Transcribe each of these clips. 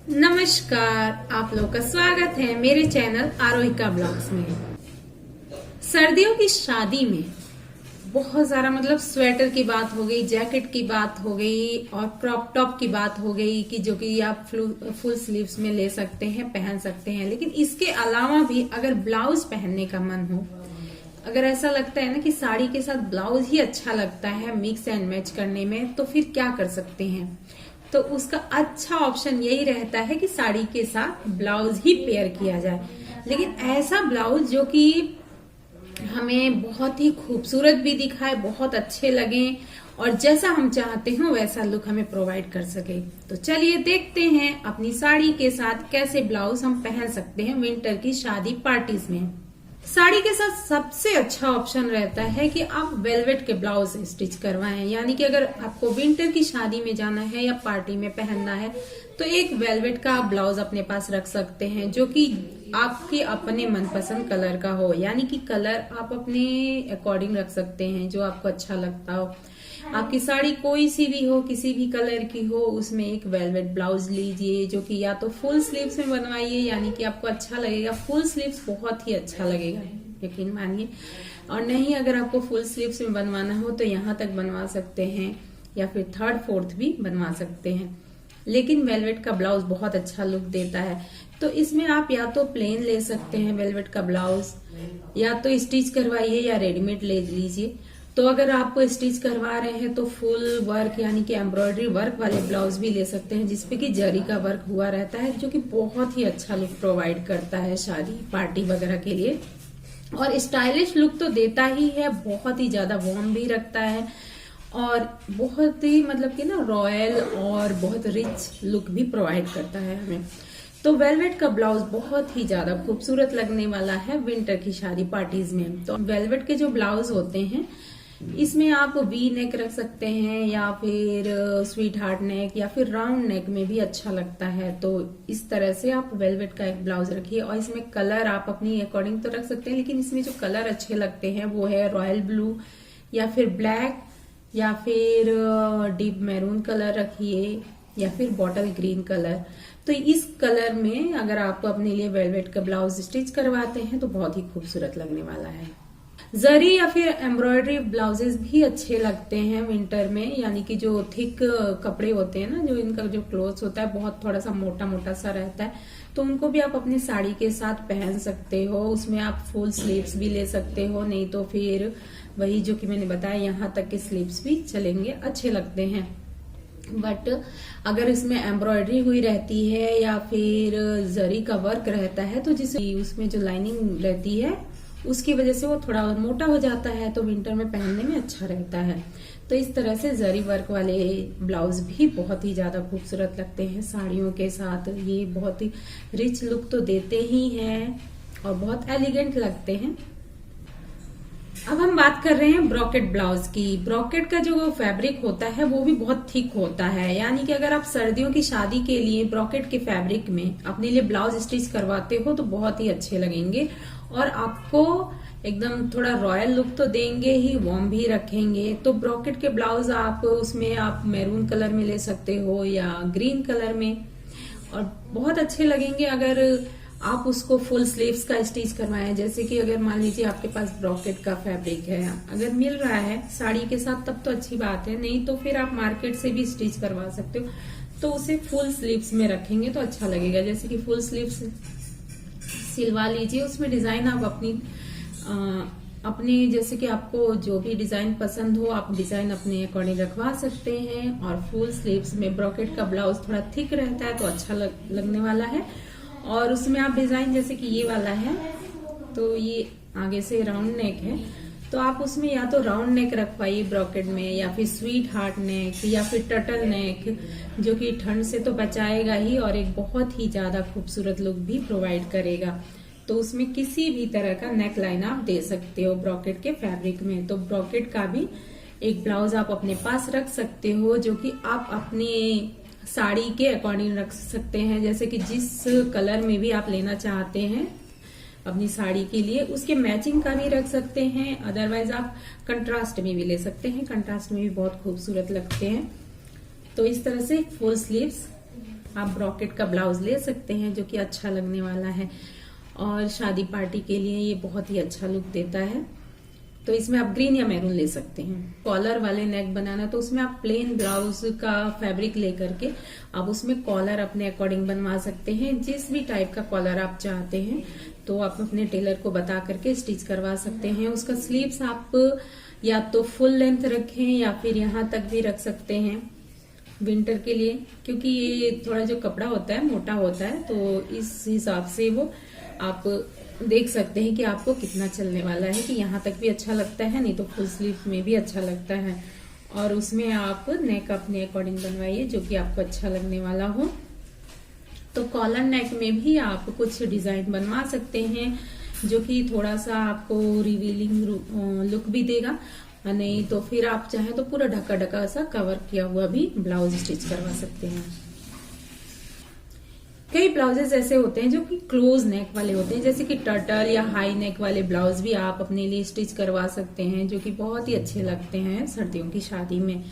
नमस्कार, आप लोग का स्वागत है मेरे चैनल आरोहिका ब्लॉग्स में। सर्दियों की शादी में बहुत सारा स्वेटर की बात हो गई, जैकेट की बात हो गई और क्रॉप टॉप की बात हो गई कि जो कि आप फुल स्लीव्स में ले सकते हैं, पहन सकते हैं। लेकिन इसके अलावा भी अगर ब्लाउज पहनने का मन हो, अगर ऐसा लगता है ना कि साड़ी के साथ ब्लाउज ही अच्छा लगता है मिक्स एंड मैच करने में, तो फिर क्या कर सकते हैं? तो उसका अच्छा ऑप्शन यही रहता है कि साड़ी के साथ ब्लाउज ही पेयर किया जाए। लेकिन ऐसा ब्लाउज जो कि हमें बहुत ही खूबसूरत भी दिखाए, बहुत अच्छे लगे और जैसा हम चाहते हो वैसा लुक हमें प्रोवाइड कर सके। तो चलिए देखते हैं अपनी साड़ी के साथ कैसे ब्लाउज हम पहन सकते हैं विंटर की शादी पार्टीज में। साड़ी के साथ सबसे अच्छा ऑप्शन रहता है कि आप वेलवेट के ब्लाउज स्टिच करवाएं। यानी कि अगर आपको विंटर की शादी में जाना है या पार्टी में पहनना है तो एक वेलवेट का आप ब्लाउज अपने पास रख सकते हैं जो कि आपके अपने मनपसंद कलर का हो। यानी कि कलर आप अपने अकॉर्डिंग रख सकते हैं जो आपको अच्छा लगता हो। आपकी साड़ी कोई सी भी हो, किसी भी कलर की हो, उसमें एक वेलवेट ब्लाउज लीजिए जो कि या तो फुल स्लीव्स में बनवाइए, यानी कि आपको अच्छा लगेगा। फुल स्लीव्स बहुत ही अच्छा लगेगा, यकीन मानिए। और नहीं, अगर आपको फुल स्लीव्स में बनवाना हो तो यहाँ तक बनवा सकते हैं या फिर थर्ड फोर्थ भी बनवा सकते हैं। लेकिन वेलवेट का ब्लाउज बहुत अच्छा लुक देता है। तो इसमें आप या तो प्लेन ले सकते हैं वेलवेट का ब्लाउज, या तो स्टिच करवाइए या रेडीमेड ले लीजिए। तो अगर आप स्टिच करवा रहे हैं तो फुल वर्क यानी कि एम्ब्रॉयडरी वर्क वाले ब्लाउज भी ले सकते हैं जिसपे कि जरी का वर्क हुआ रहता है, जो कि बहुत ही अच्छा लुक प्रोवाइड करता है शादी पार्टी वगैरह के लिए। और स्टाइलिश लुक तो देता ही है, बहुत ही ज्यादा वार्म भी रखता है और बहुत ही कि ना रॉयल और बहुत रिच लुक भी प्रोवाइड करता है हमें। तो वेलवेट का ब्लाउज बहुत ही ज्यादा खूबसूरत लगने वाला है विंटर की शादी पार्टीज में। तो वेलवेट के जो ब्लाउज होते हैं इसमें आप वी नेक रख सकते हैं या फिर स्वीट हार्ट नेक या फिर राउंड नेक में भी अच्छा लगता है। तो इस तरह से आप वेलवेट का एक ब्लाउज रखिए। और इसमें कलर आप अपनी अकॉर्डिंग तो रख सकते हैं, लेकिन इसमें जो कलर अच्छे लगते हैं वो है रॉयल ब्लू या फिर ब्लैक या फिर डीप मैरून कलर रखिए या फिर बॉटल ग्रीन कलर। तो इस कलर में अगर आप अपने लिए वेलवेट का ब्लाउज स्टिच करवाते हैं तो बहुत ही खूबसूरत लगने वाला है। जरी या फिर एम्ब्रॉयडरी ब्लाउजेस भी अच्छे लगते हैं विंटर में। यानी कि जो थिक कपड़े होते हैं ना, जो इनका जो क्लोथ होता है बहुत थोड़ा सा मोटा मोटा सा रहता है, तो उनको भी आप अपनी साड़ी के साथ पहन सकते हो। उसमें आप फुल स्लीव्स भी ले सकते हो, नहीं तो फिर वही जो कि मैंने बताया यहाँ तक के स्लीव्स भी चलेंगे, अच्छे लगते हैं। बट अगर इसमें एम्ब्रॉयडरी हुई रहती है या फिर जरी का वर्क रहता है तो जिससे उसमें जो लाइनिंग रहती है उसकी वजह से वो थोड़ा और मोटा हो जाता है, तो विंटर में पहनने में अच्छा रहता है। तो इस तरह से जरी वर्क वाले ब्लाउज भी बहुत ही ज्यादा खूबसूरत लगते हैं साड़ियों के साथ। ये बहुत ही रिच लुक तो देते ही हैं और बहुत एलिगेंट लगते हैं। अब हम बात कर रहे हैं ब्रॉकेट ब्लाउज की। ब्रॉकेट का जो फैब्रिक होता है वो भी बहुत थिक होता है। यानी कि अगर आप सर्दियों की शादी के लिए ब्रॉकेट के फैब्रिक में अपने लिए ब्लाउज स्टिच करवाते हो तो बहुत ही अच्छे लगेंगे और आपको एकदम थोड़ा रॉयल लुक तो देंगे ही, वार्म भी रखेंगे। तो ब्रॉकेट के ब्लाउज आप उसमें आप मैरून कलर में ले सकते हो या ग्रीन कलर में, और बहुत अच्छे लगेंगे अगर आप उसको फुल स्लीव्स का स्टिच करवाएं। जैसे कि अगर मान लीजिए आपके पास ब्रॉकेट का फैब्रिक है, अगर मिल रहा है साड़ी के साथ तब तो अच्छी बात है, नहीं तो फिर आप मार्केट से भी स्टिच करवा सकते हो। तो उसे फुल स्लीव्स में रखेंगे तो अच्छा लगेगा। जैसे कि फुल स्लीव्स सिलवा लीजिए, उसमें डिजाइन आप अपनी जैसे कि आपको जो भी डिजाइन पसंद हो आप डिजाइन अपने अकॉर्डिंग रखवा सकते हैं। और फुल स्लीव्स में ब्रॉकेट का ब्लाउज थोड़ा थिक रहता है तो अच्छा लगने वाला है। और उसमें आप डिजाइन जैसे कि ये वाला है तो ये आगे से राउंड नेक है, तो आप उसमें या तो राउंड नेक रखवाइए ब्रॉकेट में या फिर स्वीट हार्ट नेक या फिर टर्टल नेक, जो कि ठंड से तो बचाएगा ही और एक बहुत ही ज्यादा खूबसूरत लुक भी प्रोवाइड करेगा। तो उसमें किसी भी तरह का नेक लाइन आप दे सकते हो ब्रॉकेट के फैब्रिक में। तो ब्रॉकेट का भी एक ब्लाउज आप अपने पास रख सकते हो जो कि आप अपने साड़ी के अकॉर्डिंग रख सकते हैं। जैसे कि जिस कलर में भी आप लेना चाहते हैं अपनी साड़ी के लिए उसके मैचिंग का भी रख सकते हैं। अदरवाइज आप कंट्रास्ट में भी ले सकते हैं, कंट्रास्ट में भी बहुत खूबसूरत लगते हैं। तो इस तरह से फुल स्लीव्स आप ब्रॉकेट का ब्लाउज ले सकते हैं जो कि अच्छा लगने वाला है, और शादी पार्टी के लिए ये बहुत ही अच्छा लुक देता है। तो इसमें आप ग्रीन या मैरून ले सकते हैं। कॉलर वाले नेक बनाना, तो उसमें आप प्लेन ब्लाउज का फैब्रिक लेकर के आप उसमें कॉलर अपने अकॉर्डिंग बनवा सकते हैं। जिस भी टाइप का कॉलर आप चाहते हैं तो आप अपने टेलर को बता करके स्टिच करवा सकते हैं। उसका स्लीव्स आप या तो फुल लेंथ रखें या फिर यहाँ तक भी रख सकते हैं विंटर के लिए, क्योंकि ये थोड़ा जो कपड़ा होता है मोटा होता है, तो इस हिसाब से वो आप देख सकते हैं कि आपको कितना चलने वाला है, कि यहाँ तक भी अच्छा लगता है, नहीं तो फुल स्लीव में भी अच्छा लगता है। और उसमें आप नेक अपने अकॉर्डिंग बनवाइए जो कि आपको अच्छा लगने वाला हो। तो कॉलर नेक में भी आप कुछ डिजाइन बनवा सकते हैं जो कि थोड़ा सा आपको रिवीलिंग लुक भी देगा, नहीं तो फिर आप चाहे तो पूरा ढका ढका सा कवर किया हुआ भी ब्लाउज स्टिच करवा सकते हैं। कई ब्लाउजेस ऐसे होते हैं जो कि क्लोज नेक वाले होते हैं, जैसे कि टर्टल या हाई नेक वाले ब्लाउज भी आप अपने लिए स्टिच करवा सकते हैं जो कि बहुत ही अच्छे लगते हैं सर्दियों की शादी में।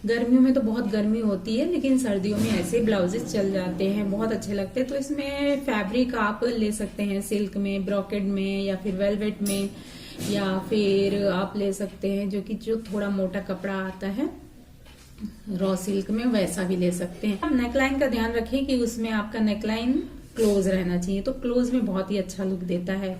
गर्मियों में तो बहुत गर्मी होती है, लेकिन सर्दियों में ऐसे ब्लाउजेस चल जाते हैं, बहुत अच्छे लगते हैं। तो इसमें फैब्रिक आप ले सकते हैं सिल्क में, ब्रोकेड में, या फिर वेलवेट में, या फिर आप ले सकते हैं जो थोड़ा मोटा कपड़ा आता है रॉ सिल्क में, वैसा भी ले सकते हैं। अब नेकलाइन का ध्यान रखें कि उसमें आपका नेकलाइन क्लोज रहना चाहिए, तो क्लोज में बहुत ही अच्छा लुक देता है।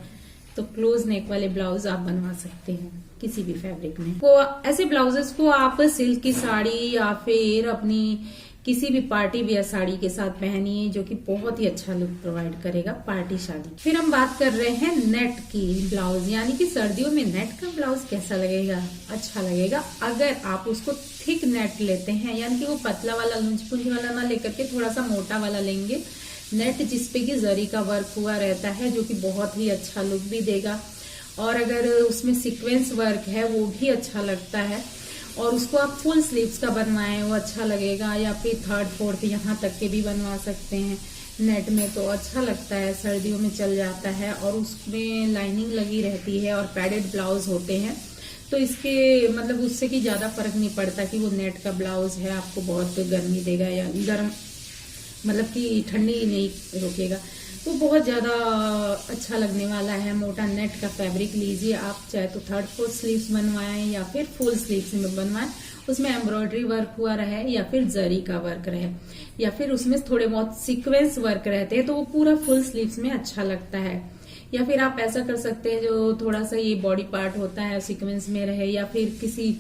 तो क्लोज नेक वाले ब्लाउज आप बनवा सकते हैं किसी भी फैब्रिक में। तो ऐसे ब्लाउजेस को आप सिल्क की साड़ी या फिर अपनी किसी भी पार्टी वेयर साड़ी के साथ पहनिए जो कि बहुत ही अच्छा लुक प्रोवाइड करेगा पार्टी शादी। फिर हम बात कर रहे हैं नेट की ब्लाउज, यानी कि सर्दियों में नेट का ब्लाउज कैसा लगेगा? अच्छा लगेगा अगर आप उसको थिक नेट लेते हैं, यानी कि वो पतला वाला लुंज पुंज वाला ना लेकर के थोड़ा सा मोटा वाला लेंगे नेट, जिसपे कि जरी का वर्क हुआ रहता है जो कि बहुत ही अच्छा लुक भी देगा। और अगर उसमें सीक्वेंस वर्क है वो भी अच्छा लगता है, और उसको आप फुल स्लीव्स का बनवाएं वो अच्छा लगेगा, या फिर थर्ड फोर्थ यहाँ तक के भी बनवा सकते हैं नेट में, तो अच्छा लगता है, सर्दियों में चल जाता है। और उसमें लाइनिंग लगी रहती है और पैडेड ब्लाउज होते हैं, तो इसके मतलब उससे कि ज्यादा फर्क नहीं पड़ता कि वो नेट का ब्लाउज है आपको बहुत गर्मी देगा या गर्म मतलब कि ठंडी नहीं रोकेगा, तो बहुत ज्यादा अच्छा लगने वाला है। मोटा नेट का फैब्रिक लीजिए आप, चाहे तो थर्ड फोर्थ स्लीव्स बनवाएं या फिर फुल स्लीव्स में बनवाएं, उसमें एम्ब्रॉयडरी वर्क हुआ रहे या फिर जरी का वर्क रहे, या फिर उसमें थोड़े बहुत सीक्वेंस वर्क रहते हैं, तो वो पूरा फुल स्लीव्स में अच्छा लगता है। या फिर आप ऐसा कर सकते हैं जो थोड़ा सा ये बॉडी पार्ट होता है सीक्वेंस में रहे, या फिर किसी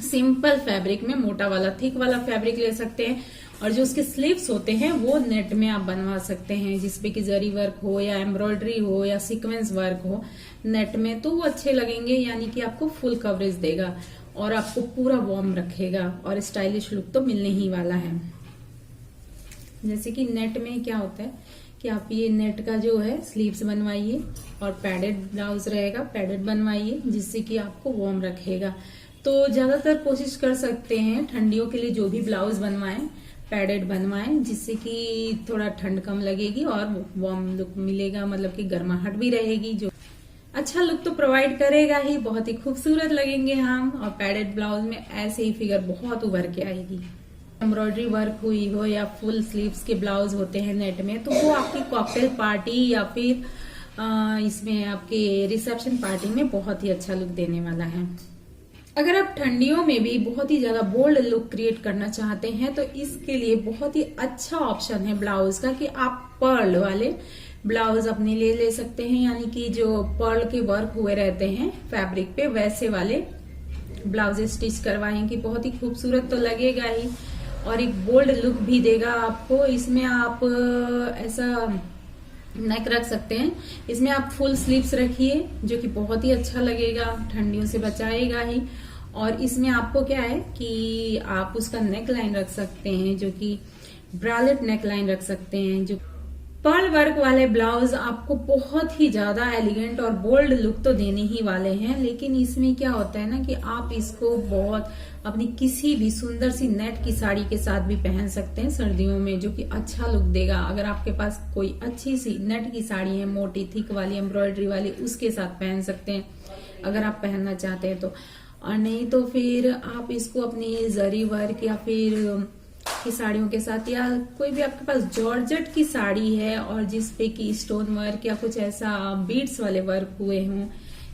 सिंपल फैब्रिक में मोटा वाला थिक वाला फैब्रिक ले सकते हैं, और जो उसके स्लीव्स होते हैं वो नेट में आप बनवा सकते हैं, जिसपे कि जरी वर्क हो या एम्ब्रॉयडरी हो या सीक्वेंस वर्क हो नेट में, तो वो अच्छे लगेंगे, यानी कि आपको फुल कवरेज देगा और आपको पूरा वार्म रखेगा और स्टाइलिश लुक तो मिलने ही वाला है। जैसे कि नेट में क्या होता है कि आप ये नेट का जो है स्लीव्स बनवाइए और पैडेड ब्लाउज रहेगा, पैडेड बनवाइए जिससे कि आपको वार्म रखेगा। तो ज्यादातर कोशिश कर सकते हैं ठंडियों के लिए जो भी ब्लाउज बनवाएं पैडेड बनवाएं, जिससे कि थोड़ा ठंड कम लगेगी और वार्म लुक मिलेगा, मतलब कि गर्माहट भी रहेगी, जो अच्छा लुक तो प्रोवाइड करेगा ही, बहुत ही खूबसूरत लगेंगे हम। और पैडेड ब्लाउज में ऐसे ही फिगर बहुत उभर के आएगी। एम्ब्रॉयडरी वर्क हुई हो या फुल स्लीव्स के ब्लाउज होते हैं नेट में, तो वो आपकी कॉकटेल पार्टी या फिर इसमें आपके रिसेप्शन पार्टी में बहुत ही अच्छा लुक देने वाला है। अगर आप ठंडियों में भी बहुत ही ज्यादा बोल्ड लुक क्रिएट करना चाहते हैं तो इसके लिए बहुत ही अच्छा ऑप्शन है ब्लाउज का, कि आप पर्ल वाले ब्लाउज अपने लिए ले सकते हैं, यानी कि जो पर्ल के वर्क हुए रहते हैं फैब्रिक पे वैसे वाले ब्लाउज स्टिच करवाएं कि बहुत ही खूबसूरत तो लगेगा ही और एक बोल्ड लुक भी देगा आपको। इसमें आप ऐसा नेक रख सकते हैं, इसमें आप फुल स्लीव्स रखिए जो कि बहुत ही अच्छा लगेगा, ठंडियों से बचाएगा ही। और इसमें आपको क्या है कि आप उसका नेक लाइन रख सकते हैं जो कि ब्रालेट नेक लाइन रख सकते हैं। जो पर्ल वर्क वाले ब्लाउज आपको बहुत ही ज्यादा एलिगेंट और बोल्ड लुक तो देने ही वाले हैं, लेकिन इसमें क्या होता है ना कि आप इसको बहुत अपनी किसी भी सुंदर सी नेट की साड़ी के साथ भी पहन सकते हैं सर्दियों में, जो कि अच्छा लुक देगा। अगर आपके पास कोई अच्छी सी नेट की साड़ी है, मोटी थिक वाली एम्ब्रॉयडरी वाली, उसके साथ पहन सकते हैं अगर आप पहनना चाहते हैं तो। और नहीं तो फिर आप इसको अपनी जरी वर्क या फिर की साड़ियों के साथ, या कोई भी आपके पास जॉर्जेट की साड़ी है और जिसपे की स्टोन वर्क या कुछ ऐसा बीड्स वाले वर्क हुए हों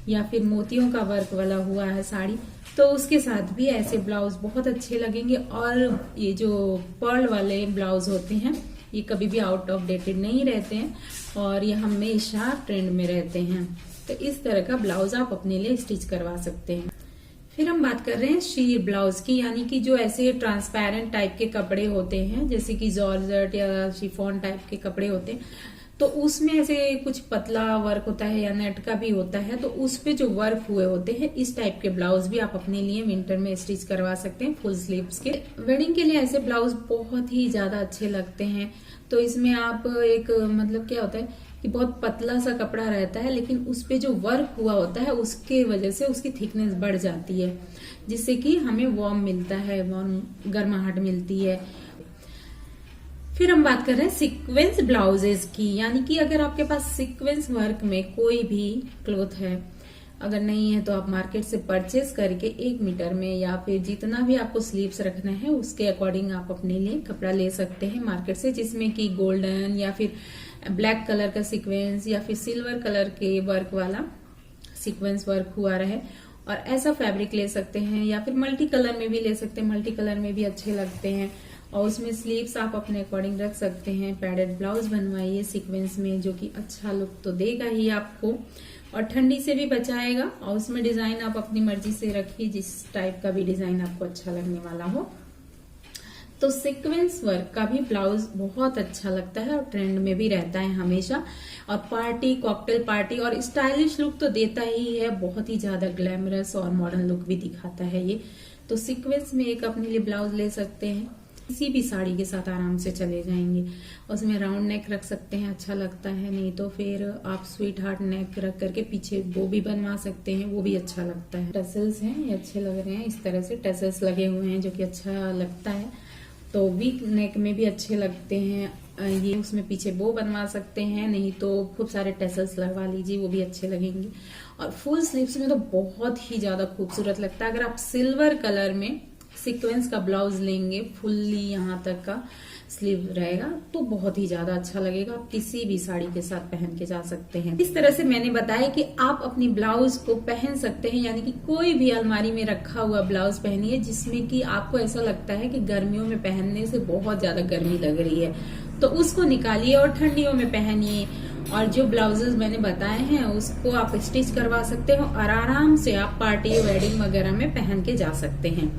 या फिर मोतियों का वर्क वाला हुआ है साड़ी, तो उसके साथ भी ऐसे ब्लाउज बहुत अच्छे लगेंगे। और ये जो पर्ल वाले ब्लाउज होते हैं ये कभी भी आउट ऑफ डेटेड नहीं रहते हैं और ये हमेशा ट्रेंड में रहते हैं। तो इस तरह का ब्लाउज आप अपने लिए स्टिच करवा सकते हैं। फिर हम बात कर रहे हैं शीर ब्लाउज की, यानी कि जो ऐसे ट्रांसपेरेंट टाइप के कपड़े होते हैं जैसे कि जॉर्जेट या शिफॉन टाइप के कपड़े होते हैं, तो उसमें ऐसे कुछ पतला वर्क होता है या नेट का भी होता है, तो उस पे जो वर्क हुए होते हैं इस टाइप के ब्लाउज भी आप अपने लिए विंटर में स्टिच करवा सकते हैं फुल स्लीव्स के। वेडिंग के लिए ऐसे ब्लाउज बहुत ही ज्यादा अच्छे लगते हैं। तो इसमें आप एक मतलब क्या होता है कि बहुत पतला सा कपड़ा रहता है लेकिन उस पे जो वर्क हुआ होता है उसके वजह से उसकी थिकनेस बढ़ जाती है, जिससे कि हमें वार्म मिलता है, वार्म गर्माहट मिलती है। फिर हम बात कर रहे हैं सीक्वेंस ब्लाउजेस की, यानी कि अगर आपके पास सीक्वेंस वर्क में कोई भी क्लॉथ है, अगर नहीं है तो आप मार्केट से परचेज करके 1 मीटर में या फिर जितना भी आपको स्लीव्स रखना है उसके अकॉर्डिंग आप अपने लिए कपड़ा ले सकते हैं मार्केट से, जिसमें कि गोल्डन या फिर ब्लैक कलर का सीक्वेंस या फिर सिल्वर कलर के वर्क वाला सीक्वेंस वर्क हुआ रहे, और ऐसा फैब्रिक ले सकते हैं। या फिर मल्टी कलर में भी ले सकते हैं, मल्टी कलर में भी अच्छे लगते हैं और उसमें स्लीव्स आप अपने अकॉर्डिंग रख सकते हैं। पैडेड ब्लाउज बनवाइए सीक्वेंस में, जो कि अच्छा लुक तो देगा ही आपको और ठंडी से भी बचाएगा। और उसमें डिजाइन आप अपनी मर्जी से रखिए, जिस टाइप का भी डिजाइन आपको अच्छा लगने वाला हो। तो सीक्वेंस वर्क का भी ब्लाउज बहुत अच्छा लगता है और ट्रेंड में भी रहता है हमेशा, और पार्टी, कॉकटेल पार्टी और स्टाइलिश लुक तो देता ही है, बहुत ही ज्यादा ग्लैमरस और मॉडर्न लुक भी दिखाता है ये। तो सीक्वेंस में एक अपने लिए ब्लाउज ले सकते हैं, किसी भी साड़ी के साथ आराम से चले जाएंगे। उसमें राउंड नेक रख सकते हैं, अच्छा लगता है, नहीं तो फिर आप स्वीट हार्ट नेक रख करके पीछे वो भी बनवा सकते हैं, वो भी अच्छा लगता है। टसल्स हैं, ये अच्छे लग रहे हैं, इस तरह से टसल्स लगे हुए हैं जो कि अच्छा लगता है। तो वीक नेक में भी अच्छे लगते हैं ये, उसमें पीछे बो बनवा सकते हैं, नहीं तो खूब सारे टसल्स लगवा लीजिए, वो भी अच्छे लगेंगे। और फुल स्लीव्स में तो बहुत ही ज्यादा खूबसूरत लगता है। अगर आप सिल्वर कलर में सीक्वेंस का ब्लाउज लेंगे, फुल्ली यहाँ तक का स्लीव रहेगा, तो बहुत ही ज्यादा अच्छा लगेगा। आप किसी भी साड़ी के साथ पहन के जा सकते हैं। इस तरह से मैंने बताया कि आप अपनी ब्लाउज को पहन सकते हैं, यानी कि कोई भी अलमारी में रखा हुआ ब्लाउज पहनिए जिसमें कि आपको ऐसा लगता है कि गर्मियों में पहनने से बहुत ज्यादा गर्मी लग रही है, तो उसको निकालिए और ठंडियों में पहनिए। और जो ब्लाउजेस मैंने बताए हैं उसको आप स्टिच करवा सकते हो और आराम से आप पार्टी, वेडिंग वगैरह में पहन के जा सकते हैं।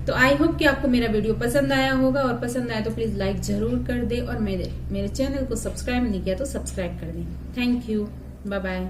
तो आई होप कि आपको मेरा वीडियो पसंद आया होगा, और पसंद आया तो प्लीज लाइक जरूर कर दे, और मेरे चैनल को सब्सक्राइब नहीं किया तो सब्सक्राइब कर दें। Thank you, bye bye.